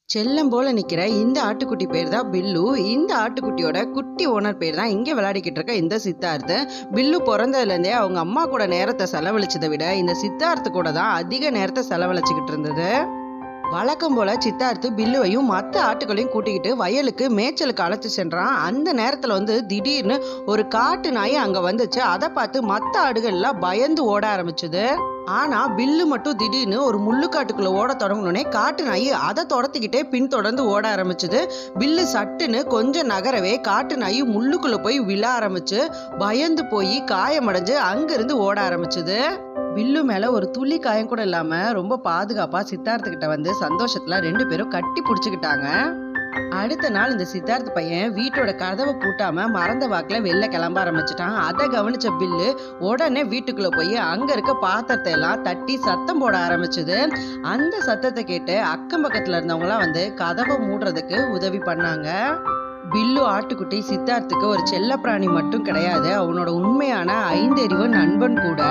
செல்லம் போல நிக்கிற இந்த ஆட்டுக்குட்டி பேர் தான் பில்லு. இந்த ஆட்டுக்குட்டியோட குட்டி ஓனர் பேர் தான் இங்க விளையாடிக்கிட்டு இருக்க இந்த சித்தார்த்து. பில்லு பிறந்ததுல இருந்தே அவங்க அம்மா கூட நேரத்தை செலவழிச்சதை விட இந்த சித்தார்த்து கூட தான் அதிக நேரத்தை செலவழிச்சுக்கிட்டு இருந்தது. வழக்கம் போல சித்தார்த்து பில்லுவையும் மற்ற ஆட்டுகளையும் கூட்டிக்கிட்டு வயலுக்கு மேய்ச்சலுக்கு அழைச்சு சென்றான். அந்த நேரத்துல திடீர்னு ஒரு காட்டு நாய் அங்க வந்துச்சு. அதை பார்த்து மற்ற ஆடுகள் எல்லாம் பயந்து ஓட ஆரம்பிச்சுது. ஆனா பில்லு மட்டும் திடீர்னு ஒரு முள்ளுக்காட்டுக்குள்ள ஓட தொடங்கினோடனே காட்டு நாய் அதை தொடர்த்திக்கிட்டே பின்தொடர்ந்து ஓட ஆரம்பிச்சுது. பில்லு சட்டுன்னு கொஞ்சம் நகரவே காட்டு நாய் முள்ளுக்குள்ள போய் விழ ஆரம்பிச்சு பயந்து போய் காயமடைஞ்சு அங்கிருந்து ஓட ஆரம்பிச்சுது. பில்லு மேல ஒரு துளி காயம் கூட இல்லாம ரொம்ப பாதுகாப்பா சித்தார்த்து கிட்ட சந்தோஷத்துல 2 பேரும் கட்டி பிடிச்சுக்கிட்டாங்க. அடுத்த நாள் இந்த சித்தார்த்து பையன் வீட்டோட கதவை பூட்டாம மறந்த வாக்குல வெளில கிளம்ப ஆரம்பிச்சுட்டான். அதை கவனிச்ச பில்லு உடனே வீட்டுக்குள்ள போய் அங்க இருக்க பாத்திரத்தை எல்லாம் தட்டி சத்தம் போட ஆரம்பிச்சுது. அந்த சத்தத்தை கேட்டு அக்கம் பக்கத்துல இருந்தவங்க எல்லாம் கதவை மூடுறதுக்கு உதவி பண்ணாங்க. பில்லு ஆட்டுக்குட்டி சித்தார்த்துக்கு ஒரு செல்ல பிராணி மட்டும் கிடையாது, அவனோட உண்மையான 5 அறிவு நண்பன் கூட.